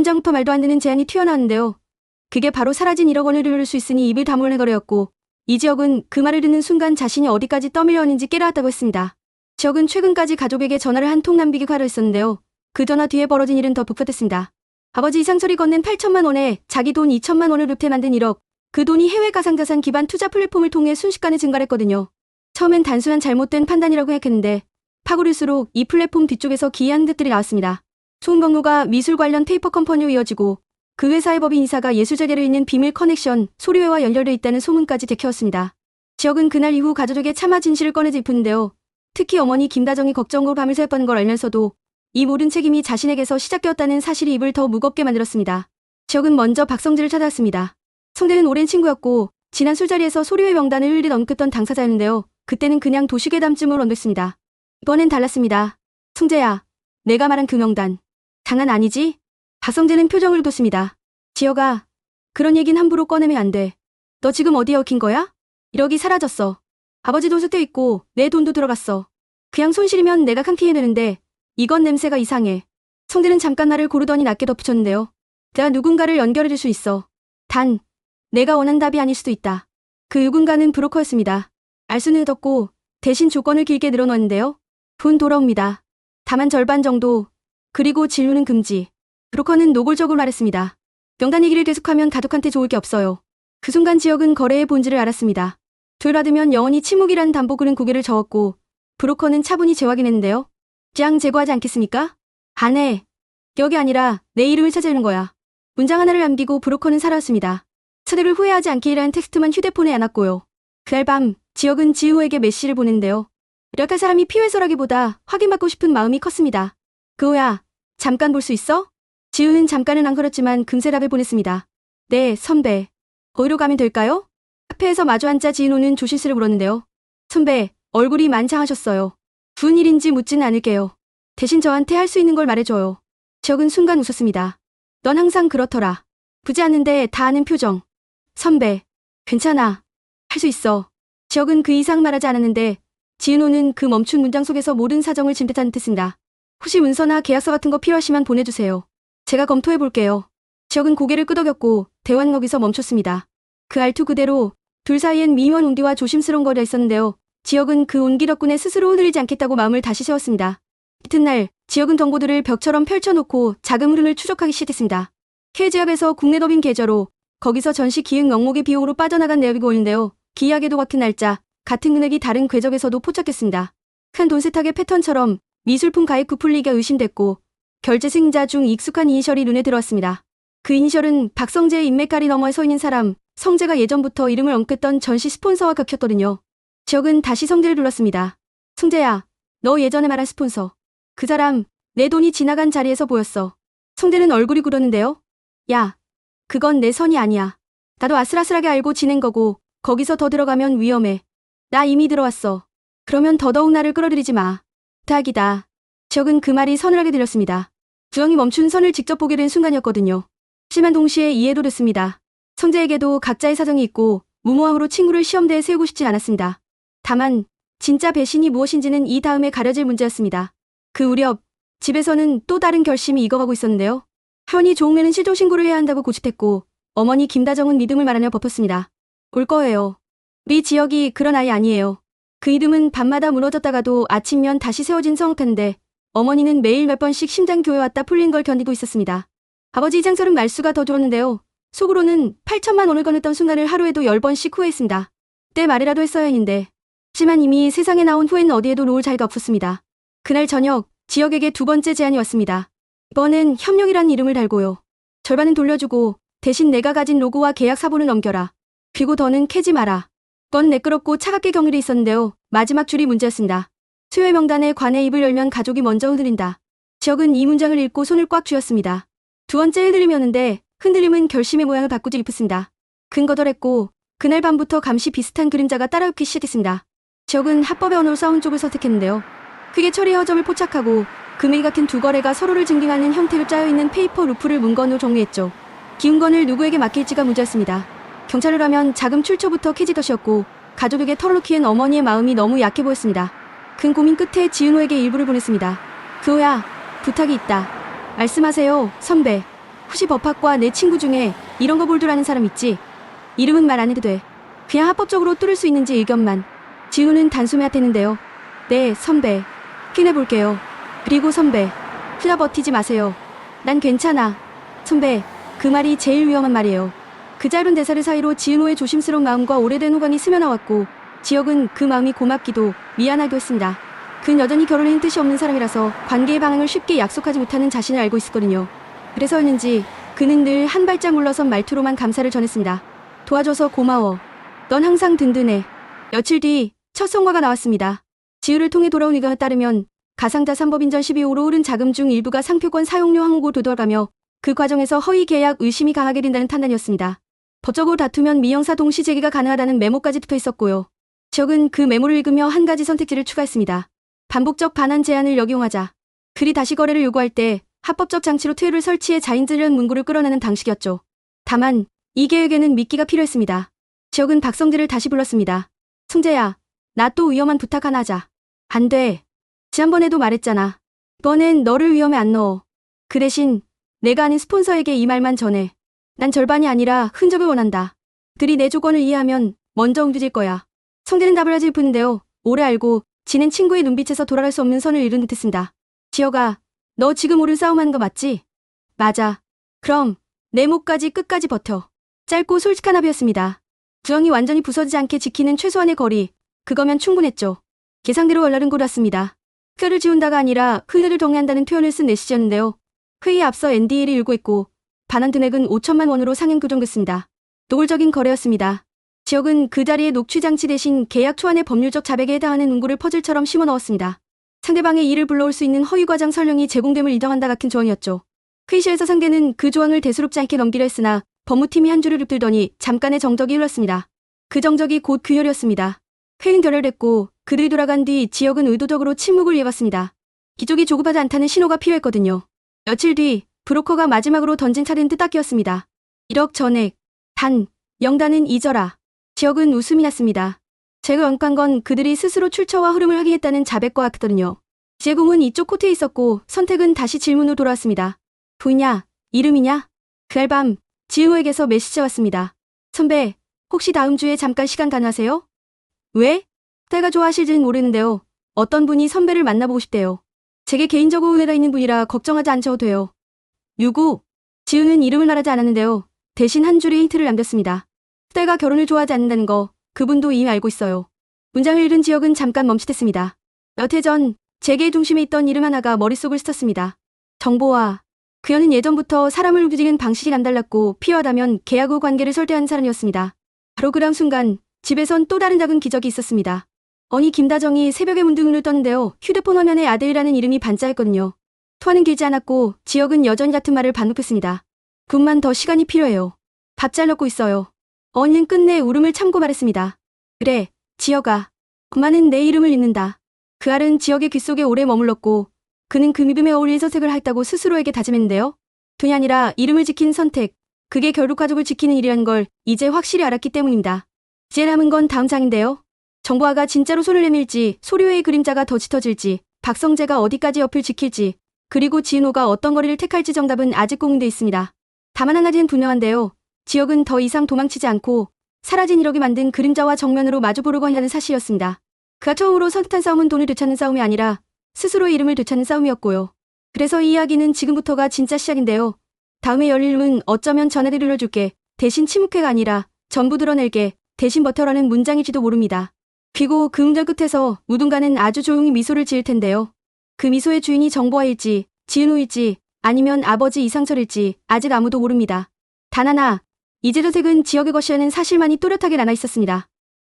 문장부터 말도 안 되는 제안이 튀어나왔는데요. 그게 바로 사라진 1억 원을 돌릴 수 있으니 입을 다물어내 거래였고, 이지혁은 그 말을 듣는 순간 자신이 어디까지 떠밀려왔는지 깨달았다고 했습니다. 지혁은 최근까지 가족에게 전화를 한 통 남기기 하려 했었는데요. 그 전화 뒤에 벌어진 일은 더 복잡했습니다. 아버지 이상철이 건넨 8천만 원에 자기 돈 2천만 원을 흡태 만든 1억, 그 돈이 해외 가상자산 기반 투자 플랫폼을 통해 순식간에 증발했거든요. 처음엔 단순한 잘못된 판단이라고 생각했는데 파고를수록 이 플랫폼 뒤쪽에서 기이한 듯들이 나왔습니다. 총 경로가 미술 관련 페이퍼 컴퍼니로 이어지고 그 회사의 법인 이사가 예술재계를 잇는 비밀 커넥션 소리회와 연결돼 있다는 소문까지 들켜왔습니다. 지혁은 그날 이후 가족에게 차마 진실을 꺼내 짚었는데요. 특히 어머니 김다정이 걱정으로 밤을 새웠다는 걸 알면서도 이 모든 책임이 자신에게서 시작되었다는 사실이 입을 더 무겁게 만들었습니다. 지혁은 먼저 박성재를 찾아왔습니다. 성재는 오랜 친구였고 지난 술자리에서 소리회 명단을 흘릿 언급했던 당사자였는데요. 그때는 그냥 도시괴담쯤으로 언급했습니다. 이번엔 달랐습니다. 성재야, 내가 말한 그 명단 장난 아니지? 박성재는 표정을 뒀습니다. 지혁아, 그런 얘긴 함부로 꺼내면 안 돼. 너 지금 어디에 얽힌 거야? 1억이 사라졌어. 아버지 돈 섞여 있고 내 돈도 들어갔어. 그냥 손실이면 내가 캉팅해내는데 이건 냄새가 이상해. 성재는 잠깐 말을 고르더니 낮게 덧붙였는데요. 내가 누군가를 연결해줄 수 있어. 단, 내가 원한 답이 아닐 수도 있다. 그 누군가는 브로커였습니다. 알 수는 얻었고 대신 조건을 길게 늘어놓았는데요. 돈 돌아옵니다. 다만 절반 정도. 그리고 진료는 금지. 브로커는 노골적으로 말했습니다. 명단 얘기를 계속하면 가족한테 좋을 게 없어요. 그 순간 지혁은 거래의 본질을 알았습니다. 돈 받으면 영원히 침묵이라는 담보글은 고개를 저었고 브로커는 차분히 재확인했는데요. 장 제거하지 않겠습니까? 안 해. 여기 아니라 내 이름을 찾아주는 거야. 문장 하나를 남기고 브로커는 사라졌습니다. 서류를 후회하지 않기라는 텍스트만 휴대폰에 안았고요. 그날 밤 지혁은 지우에게 메시를 보냈는데요. 이렇게 사람이 피해서라기보다 확인받고 싶은 마음이 컸습니다. 그호야, 잠깐 볼 수 있어? 지우는 잠깐은 안 걸었지만 금세 답을 보냈습니다. 네, 선배. 거기로 가면 될까요? 카페에서 마주 앉자 지은호는 조실스레 물었는데요. 선배, 얼굴이 만창하셨어요. 무슨 일인지 묻지는 않을게요. 대신 저한테 할 수 있는 걸 말해줘요. 지혁은 순간 웃었습니다. 넌 항상 그렇더라. 부지 않는데 다 아는 표정. 선배, 괜찮아. 할 수 있어. 지혁은 그 이상 말하지 않았는데 지은호는 그 멈춘 문장 속에서 모든 사정을 짐작한 듯했습니다. 혹시 문서나 계약서 같은 거 필요하시면 보내주세요. 제가 검토해볼게요. 지혁은 고개를 끄덕였고 대화는 거기서 멈췄습니다. 그 알투 그대로 둘 사이엔 미묘한 온기와 조심스러운 거리가 있었는데요. 지혁은 그 온기 덕분에 스스로 흔들리지 않겠다고 마음을 다시 세웠습니다. 이튿날 지혁은 정보들을 벽처럼 펼쳐놓고 자금 흐름을 추적하기 시작했습니다. KG압에서 국내 더빙 계좌로 거기서 전시 기획 명목의 비용으로 빠져나간 내역이 보이는데요. 기이하게도 같은 날짜, 같은 금액이 다른 궤적에서도 포착했습니다. 큰 돈 세탁의 패턴처럼 미술품 가입 부풀리기가 의심됐고 결제 승인자 중 익숙한 이니셜이 눈에 들어왔습니다. 그 이니셜은 박성재의 인맥가리 너머에 서 있는 사람, 성재가 예전부터 이름을 언급했던 전시 스폰서와 겹쳤거든요. 지혁은 다시 성재를 불렀습니다. 성재야, 너 예전에 말한 스폰서. 그 사람, 내 돈이 지나간 자리에서 보였어. 성재는 얼굴이 굳었는데요. 야, 그건 내 선이 아니야. 나도 아슬아슬하게 알고 지낸 거고 거기서 더 들어가면 위험해. 나 이미 들어왔어. 그러면 더더욱 나를 끌어들이지 마. 부탁이다. 지혁은 그 말이 서늘하게 들렸습니다. 주영이 멈춘 선을 직접 보게 된 순간이었거든요. 하지만 동시에 이해도 됐습니다. 성재에게도 각자의 사정이 있고 무모함으로 친구를 시험대에 세우고 싶진 않았습니다. 다만 진짜 배신이 무엇인지는 이 다음에 가려질 문제였습니다. 그 무렵 집에서는 또 다른 결심이 익어가고 있었는데요. 하원이 조홍래는 실종신고를 해야 한다고 고집했고 어머니 김다정은 믿음을 말하며 버텼습니다. 올 거예요. 우리 지혁이 그런 아이 아니에요. 그 이름은 밤마다 무너졌다가도 아침면 다시 세워진 성악탄인데 어머니는 매일 몇 번씩 심장교회 왔다 풀린 걸 견디고 있었습니다. 아버지 이장철은 말수가 더 줄었는데요. 속으로는 8천만 원을 건넸던 순간을 하루에도 10번씩 후회했습니다. 그때 말이라도 했어야 했는데. 하지만 이미 세상에 나온 후에는 어디에도 놓을 자리가 없었습니다. 그날 저녁 지혁에게 두 번째 제안이 왔습니다. 이번엔 협력이라는 이름을 달고요. 절반은 돌려주고 대신 내가 가진 로고와 계약 사본을 넘겨라. 그리고 더는 캐지 마라. 이건 매끄럽고 차갑게 격렬히 있었는데요. 마지막 줄이 문제였습니다. 수요의 명단에 관해 입을 열면 가족이 먼저 흔들린다. 지혁은 이 문장을 읽고 손을 꽉 쥐었습니다. 두 번째 흔들림이었는데 흔들림은 결심의 모양을 바꾸지 깊었습니다. 근거덜했고 그날 밤부터 감시 비슷한 그림자가 따라오기 시작했습니다. 지혁은 합법의 언어로 싸운 쪽을 선택했는데요. 크게 처리의 허점을 포착하고 금이 같은 두 거래가 서로를 증빙하는 형태로 짜여있는 페이퍼 루프를 문건으로 정리했죠. 기문건을 누구에게 맡길지가 문제였습니다. 경찰을 하면 자금 출처부터 캐지것이었고 가족에게 털어놓기엔 어머니의 마음이 너무 약해 보였습니다. 큰 고민 끝에 지은호에게 일부를 보냈습니다. 그호야, 부탁이 있다. 말씀하세요, 선배. 혹시 법학과 내 친구 중에 이런 거 볼 줄 아는 사람 있지? 이름은 말 안 해도 돼. 그냥 합법적으로 뚫을 수 있는지 의견만. 지우는 단숨에 핫했는데요. 네, 선배. 확인해볼게요. 그리고 선배, 흘려 버티지 마세요. 난 괜찮아. 선배, 그 말이 제일 위험한 말이에요. 그 짧은 대사를 사이로 지은호의 조심스러운 마음과 오래된 호감이 스며나왔고 지혁은 그 마음이 고맙기도 미안하기도 했습니다. 그는 여전히 결혼의 뜻이 없는 사람이라서 관계의 방향을 쉽게 약속하지 못하는 자신을 알고 있었거든요. 그래서였는지 그는 늘 한 발짝 물러선 말투로만 감사를 전했습니다. 도와줘서 고마워. 넌 항상 든든해. 며칠 뒤 첫 성과가 나왔습니다. 지우를 통해 돌아온 의견에 따르면 가상자산법인전 12호로 오른 자금 중 일부가 상표권 사용료 항목으로 도달하며 그 과정에서 허위 계약 의심이 강하게 된다는 판단이었습니다. 법적으로 다투면 민형사 동시 제기가 가능하다는 메모까지 붙어 있었고요. 지혁은 그 메모를 읽으며 한 가지 선택지를 추가했습니다. 반복적 반환 제한을 역이용하자. 그리 다시 거래를 요구할 때 합법적 장치로 퇴로를 설치해 자인들은 문구를 끌어내는 방식이었죠. 다만 이 계획에는 미끼가 필요했습니다. 지혁은 박성재를 다시 불렀습니다. 성재야, 나 또 위험한 부탁 하나 하자. 안 돼. 지난번에도 말했잖아. 이번엔 너를 위험에 안 넣어. 그 대신 내가 아는 스폰서에게 이 말만 전해. 난 절반이 아니라 흔적을 원한다. 그들이 내 조건을 이해하면 먼저 웅두질 거야. 성재는 답을 하지 뿐인데요. 오래 알고 지낸 친구의 눈빛에서 돌아갈 수 없는 선을 이룬 듯했습니다. 지혁아, 너 지금 옳은 싸움하는 거 맞지? 맞아. 그럼 내 목까지 끝까지 버텨. 짧고 솔직한 합의였습니다. 주영이 완전히 부서지지 않게 지키는 최소한의 거리. 그거면 충분했죠. 계상대로 얼라른 곳 왔습니다. 뼈를 지운다가 아니라 흘려를 정리한다는 표현을 쓴 메시지였는데요. 회의에 앞서 NDA를 읽고 있고 반환 금액은 5천만 원으로 상행 규정됐습니다. 노골적인 거래였습니다. 지혁은 그 자리에 녹취장치 대신 계약 초안의 법률적 자백에 해당하는 문구를 퍼즐처럼 심어 넣었습니다. 상대방의 이를 불러올 수 있는 허위과장 설명이 제공됨을 인정한다 같은 조항이었죠. 회의실에서 상대는 그 조항을 대수롭지 않게 넘기려 했으나 법무팀이 한 줄을 읊들더니 잠깐의 정적이 흘렀습니다. 그 정적이 곧 규혈이었습니다. 회의는 결렬됐고 그들이 돌아간 뒤 지혁은 의도적으로 침묵을 이어갔습니다. 기족이 조급하지 않다는 신호가 필요했거든요. 며칠 뒤 브로커가 마지막으로 던진 차례는 뜻밖이었습니다. 1억 전액. 단, 영단은 잊어라. 지혁은 웃음이 났습니다. 제가 연관 건 그들이 스스로 출처와 흐름을 확인했다는 자백과 같거든요. 제공은 이쪽 코트에 있었고 선택은 다시 질문으로 돌아왔습니다. 부이냐? 이름이냐? 그날 밤 지은호에게서 메시지가 왔습니다. 선배, 혹시 다음 주에 잠깐 시간 가능하세요? 왜? 때가 좋아하실지는 모르는데요. 어떤 분이 선배를 만나보고 싶대요. 제게 개인적으로 은혜가 있는 분이라 걱정하지 않으셔도 돼요. 누구? 지은은 이름을 말하지 않았는데요. 대신 한 줄의 힌트를 남겼습니다. 때가 결혼을 좋아하지 않는다는 거 그분도 이미 알고 있어요. 문장을 읽은 지혁은 잠깐 멈칫했습니다. 몇 해 전 제게 중심에 있던 이름 하나가 머릿속을 스쳤습니다. 정보화. 그녀는 예전부터 사람을 움직이는 방식이 남달랐고 필요하다면 계약 후 관계를 설대한 사람이었습니다. 바로 그 다음 순간 집에선 또 다른 작은 기적이 있었습니다. 어니 김다정이 새벽에 문득 눈을 떴는데요. 휴대폰 화면에 아델이라는 이름이 반짝했거든요. 통화는 길지 않았고 지혁은 여전히 같은 말을 반복했습니다. 분만 더 시간이 필요해요. 밥 잘 먹고 있어요. 어니는 끝내 울음을 참고 말했습니다. 그래, 지혁아. 그만은 내 이름을 잊는다. 그 알은 지혁의 귓속에 오래 머물렀고 그는 그 믿음에 어울린 선택을 하겠다고 스스로에게 다짐했는데요. 돈이 아니라 이름을 지킨 선택. 그게 결국 가족을 지키는 일이라는 걸 이제 확실히 알았기 때문입니다. 이제 남은 건 다음 장인데요. 정보화가 진짜로 손을 내밀지, 소리회의 그림자가 더 짙어질지, 박성재가 어디까지 옆을 지킬지, 그리고 지은호가 어떤 거리를 택할지 정답은 아직 공개돼 있습니다. 다만 한 가지는 분명한데요. 지혁은 더 이상 도망치지 않고 사라진 1억이 만든 그림자와 정면으로 마주보려고 한다는 사실이었습니다. 그가 처음으로 선택한 싸움은 돈을 되찾는 싸움이 아니라 스스로의 이름을 되찾는 싸움이었고요. 그래서 이 이야기는 지금부터가 진짜 시작인데요. 다음에 열릴 일은 어쩌면 전화를 눌러줄게. 대신 침묵회가 아니라 전부 드러낼게. 대신 버텨라는 문장일지도 모릅니다. 그리고 그 문장 끝에서 누군가는 아주 조용히 미소를 지을 텐데요. 그 미소의 주인이 정보화일지, 지은호일지, 아니면 아버지 이상철일지 아직 아무도 모릅니다. 단 하나, 이재도색은 지역의 것이라는 사실만이 또렷하게 남아 있었습니다.